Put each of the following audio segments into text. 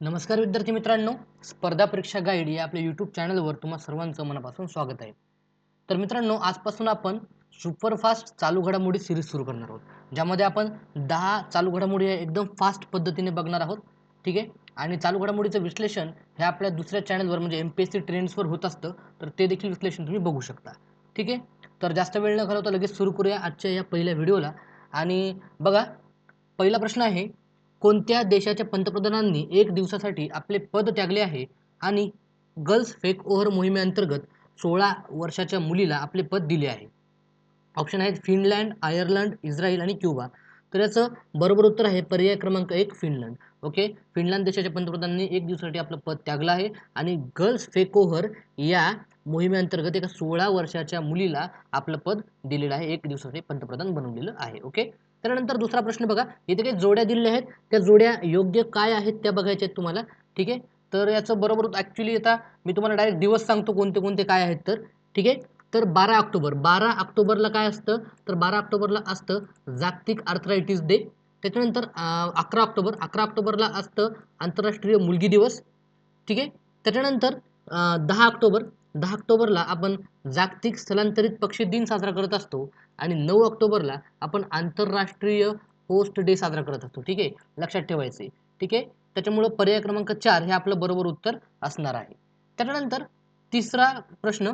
नमस्कार विद्यार्थी मित्रांनो, स्पर्धा परीक्षा गाईड या आपल्या यूट्यूब चॅनलवर तुम्हा सर्वांचं मनापासून स्वागत आहे. तर मित्रांनो, आजपासून आपण सुपरफास्ट चालू घडामोडी सिरीज सुरू करणार आहोत, ज्यामध्ये आपण 10 चालू घडामोडी एकदम फास्ट पद्धतीने बघणार आहोत. ठीक आहे. आणि चालू घडामोडीचं विश्लेषण हे आपल्या दुसऱ्या चॅनलवर म्हणजे MPSC ट्रेंड्सवर होत असतं, तर ते देखील विश्लेषण तुम्ही बघू शकता. ठीक आहे. तर जास्त वेळ न घालवता लगेच सुरू करूया आजच्या या पहिल्या व्हिडिओला. आणि बघा, पहिला प्रश्न आहे, कोणत्या देशाच्या पंतप्रधानांनी एक दिवसासाठी आपले पद त्यागले आहे आणि गर्ल्स फेक ओव्हर मोहिमेअंतर्गत 16 वर्षाच्या मुलीला आपले पद दिले आहे? ऑप्शन आहेत फिनलँड, आयर्लंड, इस्रायल आणि क्युबा. तर याचं बरोबर उत्तर आहे पर्याय क्रमांक 1 फिनलंड. ओके. फिनलंड देशाच्या पंतप्रधानांनी एक दिवसासाठी आपलं पद त्यागलं आहे आणि गर्ल्स फेक ओव्हर या मोहिमेअंतर्गत एका 16 वर्षाच्या मुलीला आपलं पद दिलेलं आहे, एक दिवसासाठी पंतप्रधान बनवलेलं आहे. ओके. त्यानंतर दुसरा प्रश्न बघा, इथे काही जोड्या दिलेल्या आहेत, त्या जोड्या योग्य काय आहेत त्या बघायच्या आहेत तुम्हाला. ठीक आहे. तर याचं बरोबर ऍक्च्युली आता मी तुम्हाला डायरेक्ट दिवस सांगतो कोणते कोणते काय आहेत. तर ठीक आहे. तर 12 ऑक्टोबरला काय असतं, तर 12 ऑक्टोबरला असतं जागतिक आर्थरायटिस डे. त्याच्यानंतर 11 ऑक्टोबरला असतं आंतरराष्ट्रीय मुलगी दिवस. ठीक आहे. त्याच्यानंतर 10 ऑक्टोबर 10 ऑक्टोबरला आपण जागतिक स्थलांतरित पक्षी दिन साजरा करत असतो. आणि 9 ऑक्टोबरला आपण आंतरराष्ट्रीय पोस्ट डे साजरा करत असतो. ठीक आहे, लक्षात ठेवायचे. ठीक आहे. त्याच्यामुळं पर्याय क्रमांक 4 हे आपलं बरोबर उत्तर असणार आहे. त्याच्यानंतर तिसरा प्रश्न,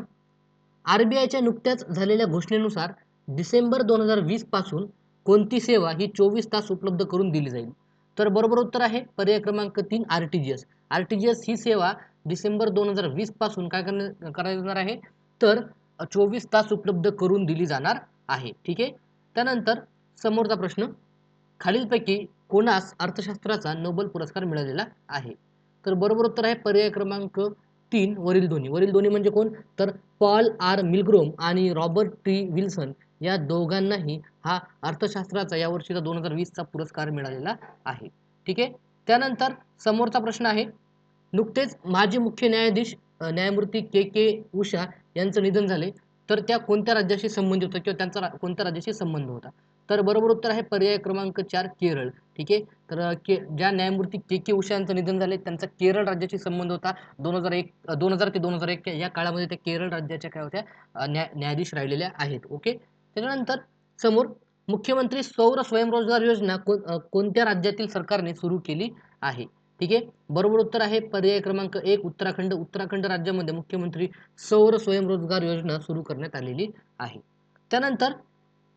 RBIच्या नुकत्याच झालेल्या घोषणेनुसार डिसेंबर 2020 पासून कोणती सेवा ही 24 तास उपलब्ध करून दिली जाईल? तर बरोबर उत्तर आहे पर्याय क्रमांक 3 RTGS. RTGS ही सेवा डिसेंबर 2020 पासून काय करण्यात येणार आहे, तर 24 तास उपलब्ध करून दिली जाणार आहे. ठीक आहे. त्यानंतर समोरचा प्रश्न, खालीलपैकी कोणास अर्थशास्त्राचा नोबेल पुरस्कार मिळालेला आहे? तर बरोबर उत्तर आहे पर्याय क्रमांक 3 वरील दोन्ही. वरील दोन्ही म्हणजे कोण, तर पॉल आर मिलग्रोम आणि रॉबर्ट टी विल्सन या दोघांनाही हा अर्थशास्त्राचा यावर्षीचा 2020चा पुरस्कार मिळालेला आहे. ठीक आहे. त्यानंतर समोरचा प्रश्न आहे, नुकतेच माजी मुख्य न्यायाधीश न्यायमूर्ती के उषा यांचं निधन झाले, तर त्या कोणत्या राज्याशी संबंधित होता किंवा त्यांचा कोणत्या राज्याशी संबंध होता? तर बरोबर उत्तर आहे पर्याय क्रमांक 4 केरळ. ठीक आहे. तर ज्या न्यायमूर्ती के उषा यांचं निधन झाले त्यांचा केरळ राज्याशी संबंध होता. 2000 ते 2001 या काळामध्ये त्या केरळ राज्याच्या काय होत्या, न्यायाधीश राहिलेल्या आहेत. ओके. त्याच्यानंतर समोर, मुख्यमंत्री सौर स्वयंरोजगार योजना कोणत्या राज्यातील सरकारने सुरू केली आहे? ठीक आहे. बरोबर उत्तर आहे पर्याय क्रमांक 1 उत्तराखंड. उत्तराखंड राज्यामध्ये मुख्यमंत्री सौर स्वयंरोजगार योजना सुरू करण्यात आलेली आहे. त्यानंतर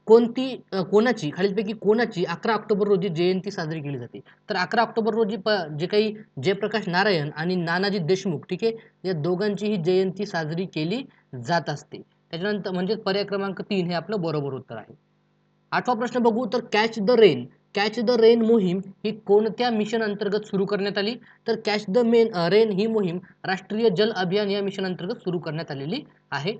कोणाची खालीलपैकी कोणाची 11 ऑक्टोबर रोजी जयंती साजरी केली जाते? तर 11 ऑक्टोबर रोजी जे काही जयप्रकाश नारायण आणि नानाजी देशमुख, ठीक आहे, या दोघांची ही जयंती साजरी केली जात असते. त्याच्यानंतर म्हणजे पर्याय क्रमांक 3 हे आपलं बरोबर उत्तर आहे. आठवा प्रश्न बघू, तर कॅच द रेन मोहीम ही कोणत्या मिशन अंतर्गत सुरू करण्यात आली? तर कॅच द रेन ही मोहीम राष्ट्रीय जल अभियान या मिशन अंतर्गत सुरू करण्यात आलेली आहे.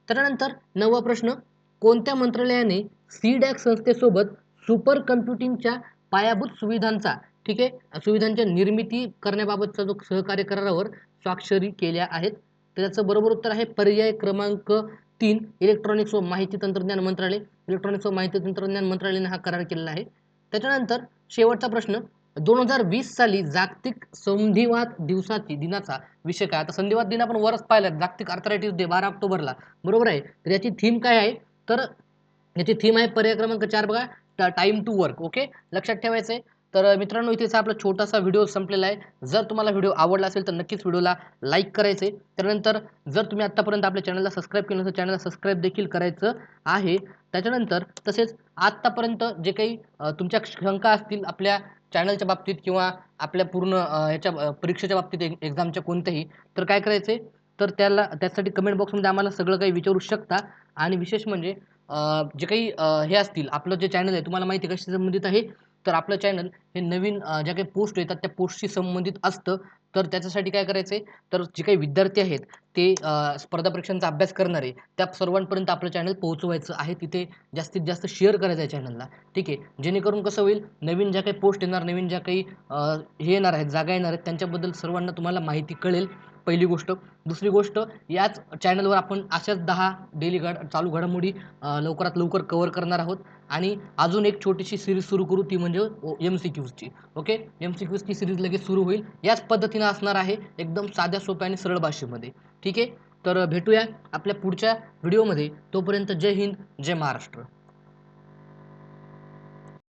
त्यानंतर 9वा प्रश्न, कोणत्या मंत्रालयाने सीडॅक संस्थेसोबत सुपर कम्प्युटिंगच्या पायाभूत सुविधांचा, ठीक आहे, सुविधांच्या निर्मिती करण्याबाबतचा जो सहकार्य करारावर स्वाक्षरी केल्या आहेत? तर त्याचं बरोबर उत्तर आहे पर्याय क्रमांक 3 इलेक्ट्रॉनिक्स व माहिती तंत्रज्ञान मंत्रालय. इलेक्ट्रॉनिक्स व माहिती तंत्रज्ञान मंत्रालयाने हा करार केलेला आहे. त्याच्यानंतर शेवटचा प्रश्न, 2020 साली जागतिक संधिवात दिनाचा विषय काय? आता संधिवात दिन आपण वरच पाहिला, जागतिक आर्थरायटिस डे 12 ऑक्टोबरला, बरोबर आहे. तर याची थीम काय आहे? तर याची थीम आहे पर्याय क्रमांक 4 बघा, टाइम टू वर्क. ओके, लक्षात ठेवायचं आहे. तर मित्रांनो, इथेच आपला छोटासा व्हिडिओ संपलेला आहे. जर तुम्हाला व्हिडिओ आवडला असेल तर नक्कीच व्हिडिओला लाईक करायचे. त्यानंतर जर तुम्ही आत्तापर्यंत आपल्या चॅनलला सबस्क्राईब केलं नसेल, चॅनलला सबस्क्राईब देखील करायचं आहे. त्याच्यानंतर तसेच आत्तापर्यंत जे काही तुमच्या शंका असतील आपल्या चॅनलच्या बाबतीत किंवा आपल्या पूर्ण ह्याच्या परीक्षेच्या बाबतीत, एक्झामच्या कोणत्याही, तर काय करायचे, तर त्यासाठी कमेंट बॉक्समध्ये आम्हाला सगळं काही विचारू शकता. आणि विशेष म्हणजे जे काही हे असतील, आपलं जे चॅनल आहे तुम्हाला माहिती आहे कशी संबंधित आहे, तर आपलं चॅनल हे नवीन ज्या काही पोस्ट येतात त्या पोस्टशी संबंधित असतं. तर त्याच्यासाठी काय करायचं, तर जे काही विद्यार्थी आहेत ते स्पर्धा परीक्षांचा अभ्यास करणारे, त्या सर्वांपर्यंत आपलं चॅनल पोहोचवायचं आहे. तिथे जास्तीत जास्त शेअर करायचं आहे चॅनलला. ठीक आहे. जेणेकरून कसं होईल, नवीन ज्या काही पोस्ट येणार, नवीन ज्या काही हे येणार आहेत, जागा येणार आहेत, त्यांच्याबद्दल सर्वांना तुम्हाला माहिती कळेल. पहिली गोष्ट. दुसरी गोष्ट, याच चॅनलवर आपण अशाच 10 डेली चालू घडामोडी लवकरात लवकर कव्हर करणार आहोत आणि अजून एक छोटीशी सिरीज सुरू करू, ती म्हणजे MCQची. ओके, MCQची सिरीज लगेच सुरू होईल. याच पद्धतीने असणार आहे, एकदम साध्या सोप्या आणि सरळ भाषेमध्ये. ठीक आहे, तर भेटूया आपल्या पुढच्या व्हिडिओमध्ये. तोपर्यंत जय हिंद, जय महाराष्ट्र.